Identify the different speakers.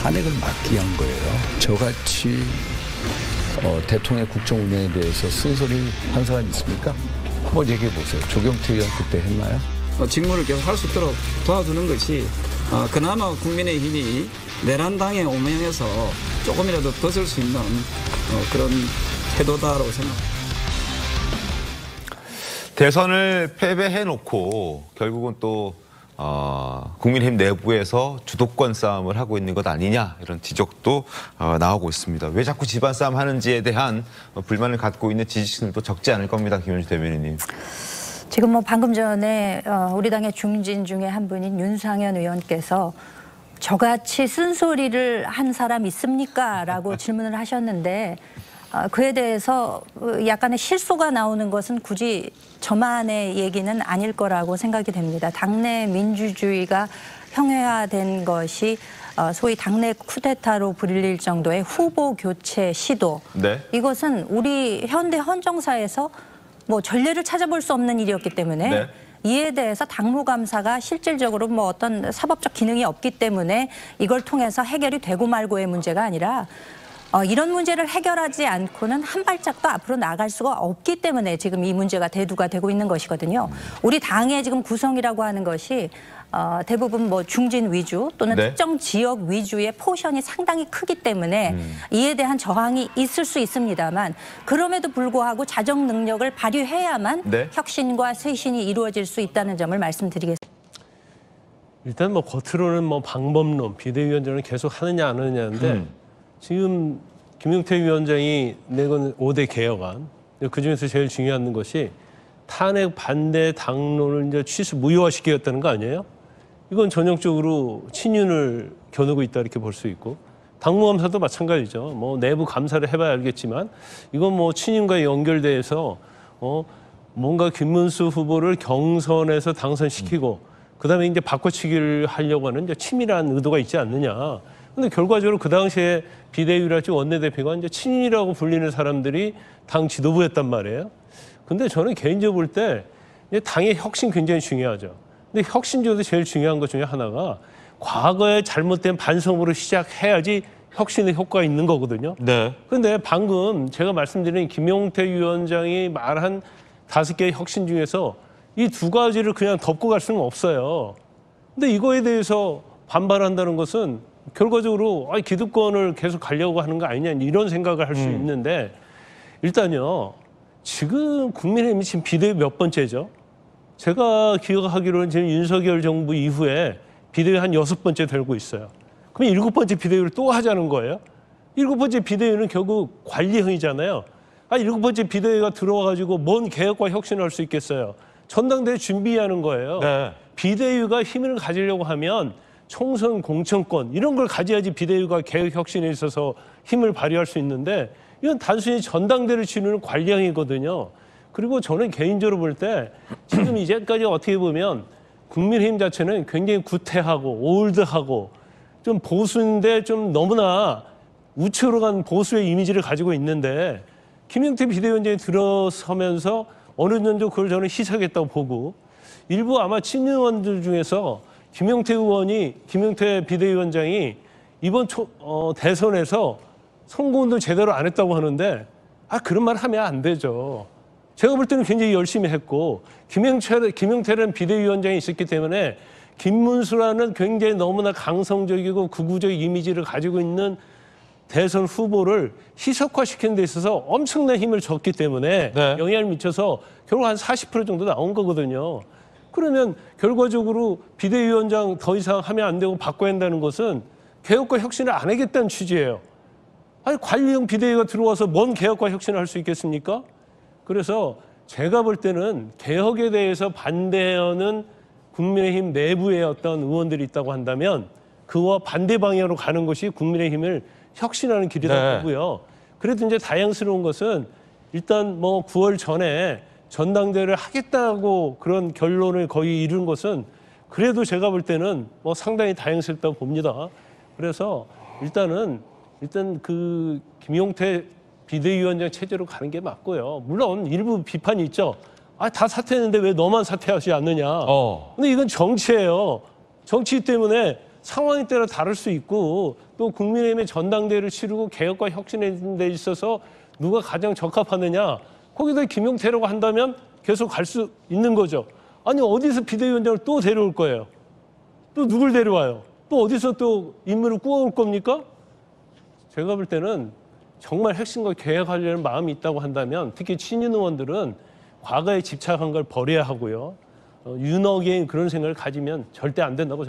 Speaker 1: 탄핵을 막기 위한 거예요. 저같이 대통령의 국정 운영에 대해서 쓴소리 한 사람 있습니까? 한번 얘기해 보세요. 조경태 의원 그때 했나요?
Speaker 2: 직무를 계속 할 수 있도록 도와주는 것이 그나마 국민의힘이 내란당에 오명해서 조금이라도 더 줄 수 있는 그런 태도다라고 생각합니다.
Speaker 3: 대선을 패배해놓고 결국은 또 국민의힘 내부에서 주도권 싸움을 하고 있는 것 아니냐 이런 지적도 나오고 있습니다. 왜 자꾸 집안 싸움 하는지에 대한 불만을 갖고 있는 지지층들도 적지 않을 겁니다. 김현주 대변인님.
Speaker 4: 지금 방금 전에 우리 당의 중진 중에 한 분인 윤상현 의원께서 저같이 쓴소리를 한 사람 있습니까? 라고 질문을 하셨는데 그에 대해서 약간의 실소가 나오는 것은 굳이 저만의 얘기는 아닐 거라고 생각이 됩니다. 당내 민주주의가 형해화된 것이 소위 당내 쿠데타로 불릴 정도의 후보 교체 시도. 네. 이것은 우리 현대 헌정사에서 전례를 찾아볼 수 없는 일이었기 때문에 네. 이에 대해서 당무감사가 실질적으로 어떤 사법적 기능이 없기 때문에 이걸 통해서 해결이 되고 말고의 문제가 아니라 이런 문제를 해결하지 않고는 한 발짝도 앞으로 나갈 수가 없기 때문에 지금 이 문제가 대두가 되고 있는 것이거든요. 우리 당의 지금 구성이라고 하는 것이 대부분 중진 위주 또는 네. 특정 지역 위주의 포션이 상당히 크기 때문에 이에 대한 저항이 있을 수 있습니다만 그럼에도 불구하고 자정 능력을 발휘해야만 네. 혁신과 쇄신이 이루어질 수 있다는 점을 말씀드리겠습니다.
Speaker 5: 일단 겉으로는 방법론, 비대위원장을 계속 하느냐 안 하느냐인데 지금 김용태 위원장이 내건 5대 개혁안, 그중에서 제일 중요한 것이 탄핵 반대 당론을 이제 무효화시키겠다는 거 아니에요? 이건 전형적으로 친윤을 겨누고 있다 이렇게 볼 수 있고 당무감사도 마찬가지죠. 내부 감사를 해봐야 알겠지만 이건 친윤과 연결돼서 뭔가 김문수 후보를 경선에서 당선시키고 그다음에 이제 바꿔치기를 하려고 하는 이제 치밀한 의도가 있지 않느냐. 근데 결과적으로 그 당시에 비대위랄지 원내대표가 이제 친윤이라고 불리는 사람들이 당 지도부였단 말이에요. 근데 저는 개인적으로 볼 때 당의 혁신 굉장히 중요하죠. 근데 혁신 중에서 제일 중요한 것 중에 하나가 과거에 잘못된 반성으로 시작해야지 혁신의 효과가 있는 거거든요. 네. 근데 방금 제가 말씀드린 김용태 위원장이 말한 5개의 혁신 중에서 이 2가지를 그냥 덮고 갈 수는 없어요. 근데 이거에 대해서 반발한다는 것은 결과적으로 기득권을 계속 가려고 하는 거 아니냐 이런 생각을 할 수 있는데 일단요. 지금 국민의힘이 지금 비대위 몇 번째죠? 제가 기억하기로는 지금 윤석열 정부 이후에 비대위 한 6번째 되고 있어요. 그럼 7번째 비대위를 또 하자는 거예요? 7번째 비대위는 결국 관리형이잖아요. 7번째 비대위가 들어와가지고 뭔 개혁과 혁신을 할 수 있겠어요? 전당대회 준비하는 거예요. 네. 비대위가 힘을 가지려고 하면 총선 공천권 이런 걸 가져야지 비대위가 개혁 혁신에 있어서 힘을 발휘할 수 있는데 이건 단순히 전당대회를 치르는 관리형이거든요. 그리고 저는 개인적으로 볼 때 지금 이제까지 어떻게 보면 국민의힘 자체는 굉장히 구태하고 올드하고 좀 보수인데 좀 너무나 우측으로 간 보수의 이미지를 가지고 있는데 김용태 비대위원장이 들어서면서 어느 정도 그걸 저는 희석했다고 보고 일부 아마 친윤 의원들 중에서 김용태 비대위원장이 이번 대선에서 선거운동 제대로 안 했다고 하는데 그런 말 하면 안 되죠. 제가 볼 때는 굉장히 열심히 했고 김용태라는 비대위원장이 있었기 때문에 김문수라는 굉장히 너무나 강성적이고 극우적 이미지를 가지고 있는 대선 후보를 희석화시키는 데 있어서 엄청난 힘을 줬기 때문에 네. 영향을 미쳐서 결국 한 40% 정도 나온 거거든요. 그러면 결과적으로 비대위원장 더 이상 하면 안 되고 바꿔야 한다는 것은 개혁과 혁신을 안 하겠다는 취지예요. 관리형 비대위가 들어와서 뭔 개혁과 혁신을 할 수 있겠습니까? 그래서 제가 볼 때는 개혁에 대해서 반대하는 국민의힘 내부의 어떤 의원들이 있다고 한다면 그와 반대 방향으로 가는 것이 국민의힘을 혁신하는 길이라고 보고요. 그래도 이제 다양스러운 것은 일단 9월 전에 전당대회를 하겠다고 그런 결론을 거의 이룬 것은 그래도 제가 볼 때는 상당히 다행스럽다고 봅니다. 그래서 일단 그 김용태 비대위원장 체제로 가는 게 맞고요. 물론 일부 비판이 있죠. 다 사퇴했는데 왜 너만 사퇴하지 않느냐. 근데 이건 정치예요. 정치 때문에 상황에 따라 다를 수 있고 또 국민의힘의 전당대회를 치르고 개혁과 혁신에 데 있어서 누가 가장 적합하느냐 거기다 김용태라고 한다면 계속 갈 수 있는 거죠. 아니 어디서 비대위원장을 또 데려올 거예요. 또 누굴 데려와요. 또 어디서 또 인물을 꾸어올 겁니까? 제가 볼 때는 정말 핵심과 개혁하려는 마음이 있다고 한다면 특히 친윤 의원들은 과거에 집착한 걸 버려야 하고요. 윤어게인 그런 생각을 가지면 절대 안 된다고